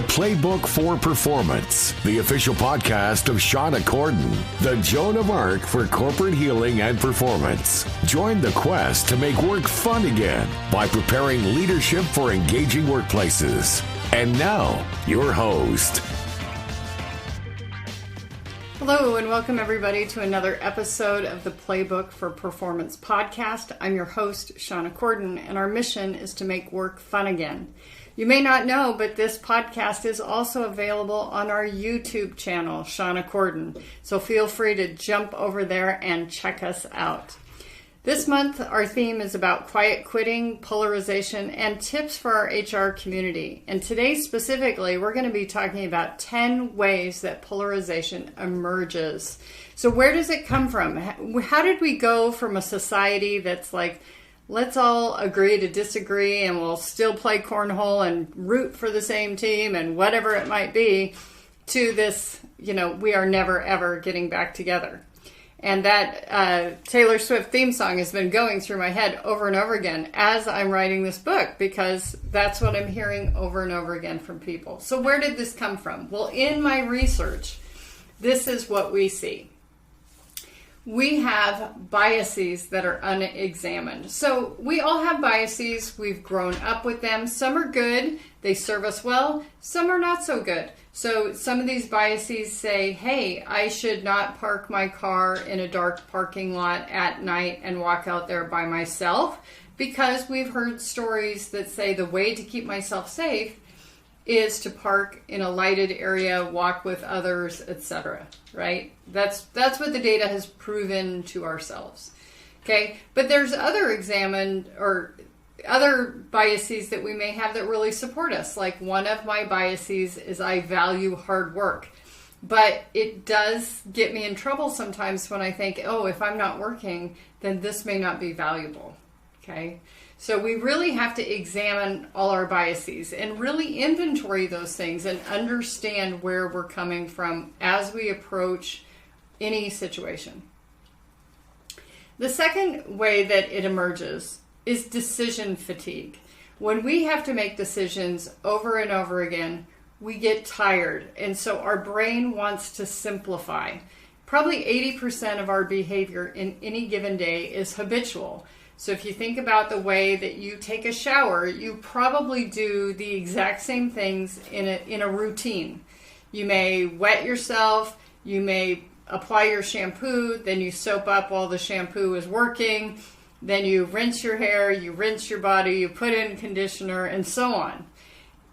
Playbook for Performance, the official podcast of Shauna Corden, the Joan of Arc for corporate healing and performance. Join the quest to make work fun again by preparing leadership for engaging workplaces. And now, your host. Hello and welcome everybody to another episode of the Playbook for Performance podcast. I'm your host, Shauna Corden, and our mission is to make work fun again. You may not know, but this podcast is also available on our YouTube channel, Shauna Corden. So feel free to jump over there and check us out. This month, our theme is about quiet quitting, polarization, and tips for our HR community. And today, specifically, we're going to be talking about 10 ways that polarization emerges. So where does it come from? How did we go from a society that's like, let's all agree to disagree and we'll still play cornhole and root for the same team and whatever it might be, to this, we are never ever getting back together. And that Taylor Swift theme song has been going through my head over and over again as I'm writing this book, because that's what I'm hearing over and over again from people. So where did this come from? Well, in my research, this is what we see. We have biases that are unexamined. So we all have biases. We've grown up with them. Some are good. They serve us well. Some are not so good. So some of these biases say, hey, I should not park my car in a dark parking lot at night and walk out there by myself, because we've heard stories that say the way to keep myself safe is to park in a lighted area, walk with others, etc. Right? That's what the data has proven to ourselves. Okay? But there's other biases that we may have that really support us. Like, one of my biases is I value hard work. But it does get me in trouble sometimes when I think, oh, if I'm not working, then this may not be valuable. Okay? So we really have to examine all our biases and really inventory those things and understand where we're coming from as we approach any situation. The second way that it emerges is decision fatigue. When we have to make decisions over and over again, we get tired. And so our brain wants to simplify. Probably 80% of our behavior in any given day is habitual. So if you think about the way that you take a shower, you probably do the exact same things in a routine. You may wet yourself, you may apply your shampoo, then you soap up while the shampoo is working, then you rinse your hair, you rinse your body, you put in conditioner, and so on.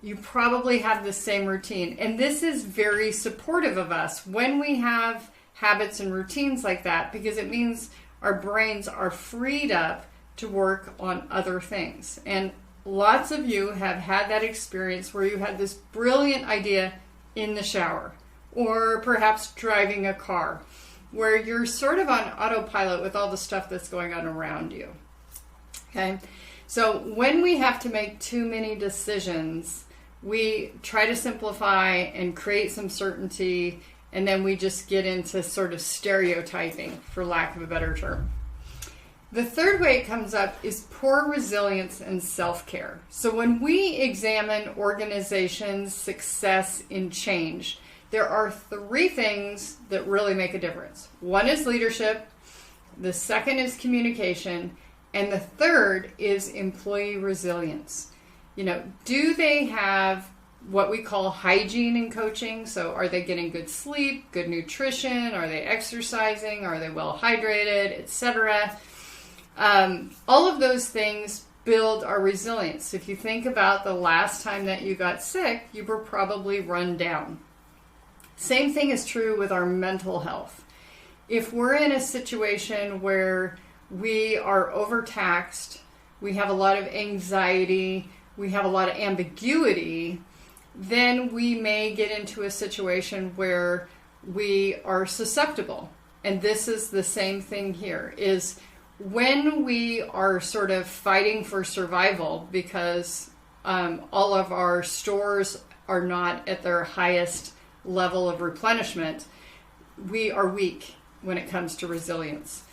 You probably have the same routine. And this is very supportive of us when we have habits and routines like that, because it means our brains are freed up to work on other things. And lots of you have had that experience where you had this brilliant idea in the shower, or perhaps driving a car, where you're sort of on autopilot with all the stuff that's going on around you. Okay? So when we have to make too many decisions, we try to simplify and create some certainty, and then we just get into sort of stereotyping, for lack of a better term. The third way it comes up is poor resilience and self-care. So when we examine organizations' success in change, there are three things that really make a difference. One is leadership, the second is communication, and the third is employee resilience. Do they have what we call hygiene in coaching? So are they getting good sleep, good nutrition? Are they exercising? Are they well hydrated, etc.? All of those things build our resilience. If you think about the last time that you got sick, you were probably run down. Same thing is true with our mental health. If we're in a situation where we are overtaxed, we have a lot of anxiety, we have a lot of ambiguity, then we may get into a situation where we are susceptible. And this is the same thing here, is when we are sort of fighting for survival because all of our stores are not at their highest level of replenishment, we are weak when it comes to resilience.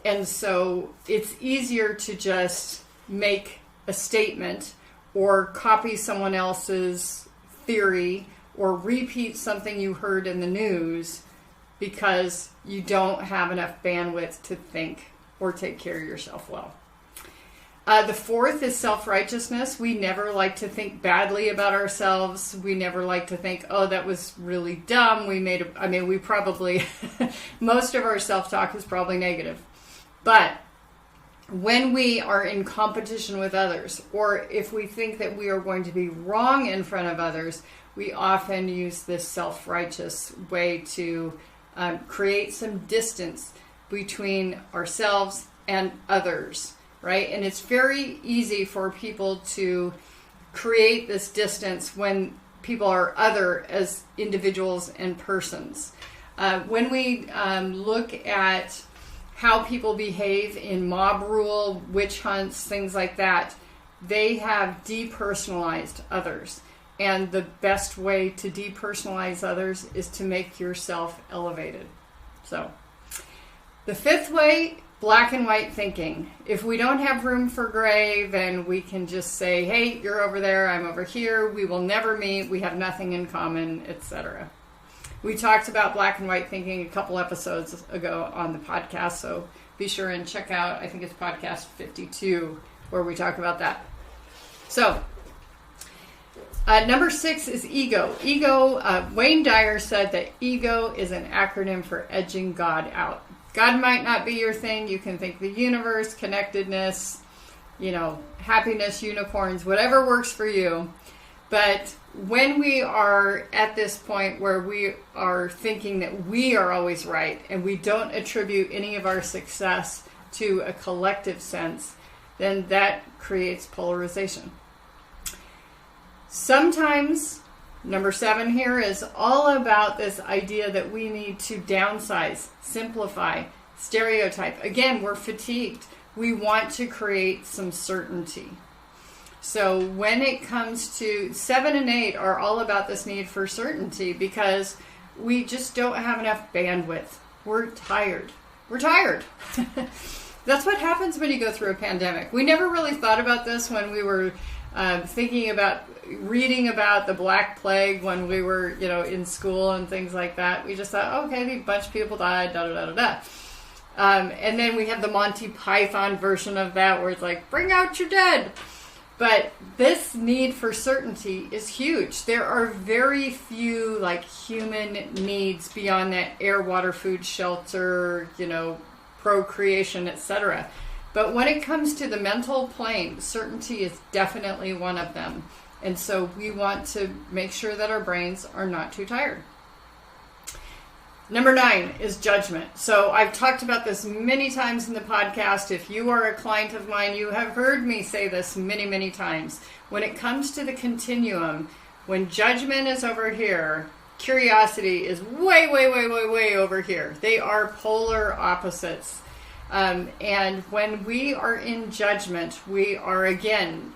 And so it's easier to just make a statement or copy someone else's theory or repeat something you heard in the news because you don't have enough bandwidth to think or take care of yourself well. The fourth is self-righteousness. We never like to think badly about ourselves. We never like to think, oh, that was really dumb. We probably, most of our self-talk is probably negative. But when we are in competition with others, or if we think that we are going to be wrong in front of others, we often use this self-righteous way to create some distance between ourselves and others, right? And it's very easy for people to create this distance when people are other as individuals and persons. When we look at how people behave in mob rule, witch hunts, things like that, they have depersonalized others. And the best way to depersonalize others is to make yourself elevated. So, the fifth way, black and white thinking. If we don't have room for gray, then we can just say, hey, you're over there, I'm over here, we will never meet, we have nothing in common, etc. We talked about black and white thinking a couple episodes ago on the podcast, so be sure and check out, I think it's podcast 52, where we talk about that. So, number 6 is ego. Wayne Dyer said that ego is an acronym for edging God out. God might not be your thing. You can think the universe, connectedness, happiness, unicorns, whatever works for you. But when we are at this point where we are thinking that we are always right and we don't attribute any of our success to a collective sense, then that creates polarization. Sometimes, number 7 here is all about this idea that we need to downsize, simplify, stereotype. Again, we're fatigued. We want to create some certainty. So when it comes to 7 and 8 are all about this need for certainty because we just don't have enough bandwidth. We're tired. That's what happens when you go through a pandemic. We never really thought about this when we were reading about the Black Plague when we were, in school and things like that. We just thought, okay, a bunch of people died, da-da-da-da-da. And then we have the Monty Python version of that where it's like, bring out your dead. But this need for certainty is huge. There are very few human needs beyond that air, water, food, shelter, procreation, etc. But when it comes to the mental plane, certainty is definitely one of them. And so we want to make sure that our brains are not too tired. Number 9 is judgment. So I've talked about this many times in the podcast. If you are a client of mine, you have heard me say this many, many times. When it comes to the continuum, when judgment is over here, curiosity is way, way, way, way, way over here. They are polar opposites. And when we are in judgment, we are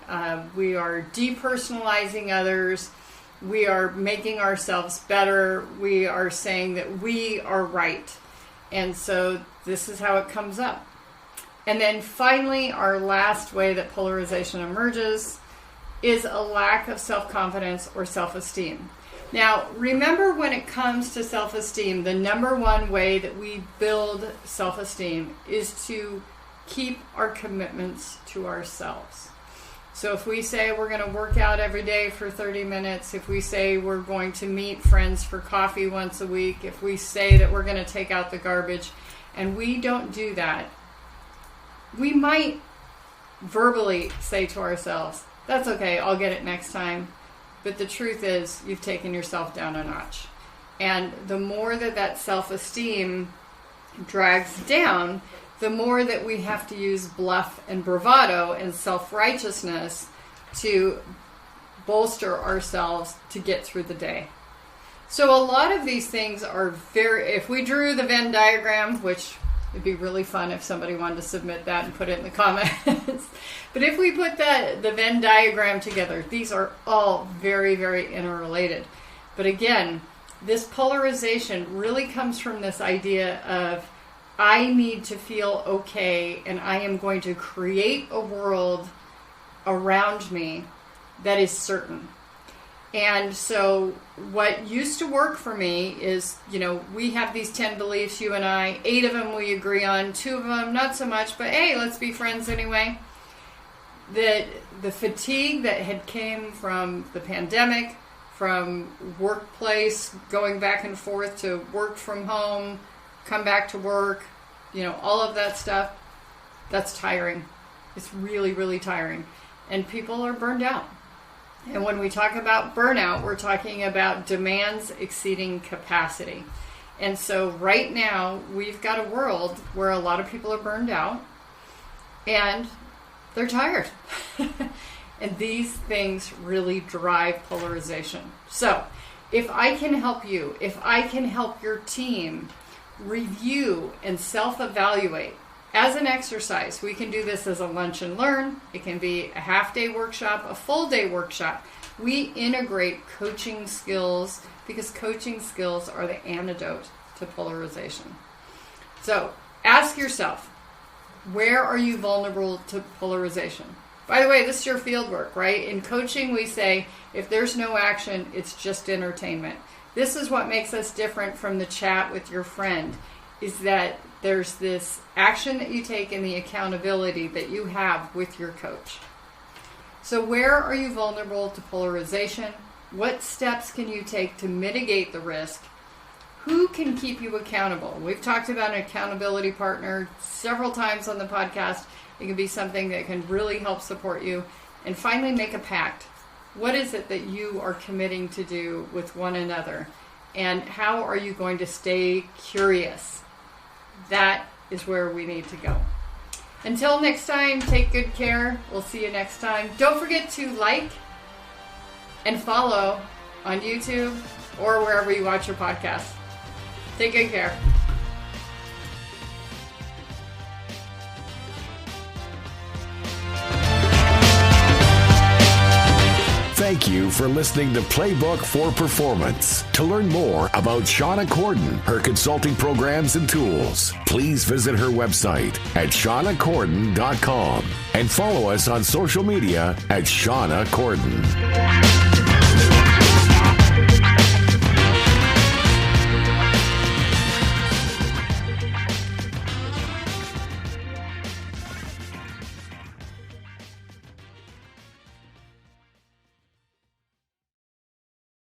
depersonalizing others. We are making ourselves better. We are saying that we are right. And so this is how it comes up. And then finally, our last way that polarization emerges is a lack of self-confidence or self-esteem. Now, remember when it comes to self-esteem, the number one way that we build self-esteem is to keep our commitments to ourselves. So if we say we're going to work out every day for 30 minutes, if we say we're going to meet friends for coffee once a week, if we say that we're going to take out the garbage, and we don't do that, we might verbally say to ourselves, that's okay, I'll get it next time. But the truth is, you've taken yourself down a notch. And the more that self-esteem drags down, the more that we have to use bluff and bravado and self-righteousness to bolster ourselves to get through the day. So a lot of these things are if we drew the Venn diagram, which it'd be really fun if somebody wanted to submit that and put it in the comments. But if we put the Venn diagram together, these are all very, very interrelated. But again, this polarization really comes from this idea of I need to feel okay, and I am going to create a world around me that is certain. And so what used to work for me is, we have these 10 beliefs, you and I, 8 of them we agree on, 2 of them not so much, but hey, let's be friends anyway. The fatigue that had came from the pandemic, from workplace, going back and forth to work from home, come back to work, all of that stuff, that's tiring. It's really, really tiring. And people are burned out. And when we talk about burnout, we're talking about demands exceeding capacity. And so right now, we've got a world where a lot of people are burned out and they're tired. And these things really drive polarization. So if I can help you, if I can help your team review and self-evaluate as an exercise, we can do this as a lunch and learn. It can be a half-day workshop, a full-day workshop. We integrate coaching skills because coaching skills are the antidote to polarization. So ask yourself, where are you vulnerable to polarization? By the way, this is your field work, right? In coaching, we say, if there's no action, it's just entertainment. This is what makes us different from the chat with your friend, is that there's this action that you take and the accountability that you have with your coach. So where are you vulnerable to polarization? What steps can you take to mitigate the risk? Who can keep you accountable? We've talked about an accountability partner several times on the podcast. It can be something that can really help support you. And finally, make a pact. What is it that you are committing to do with one another? And how are you going to stay curious? That is where we need to go. Until next time, take good care. We'll see you next time. Don't forget to like and follow on YouTube or wherever you watch your podcast. Take good care. Thank you for listening to Playbook for Performance. To learn more about Shauna Corden, her consulting programs and tools, please visit her website at shaunacorden.com and follow us on social media at Shauna Corden.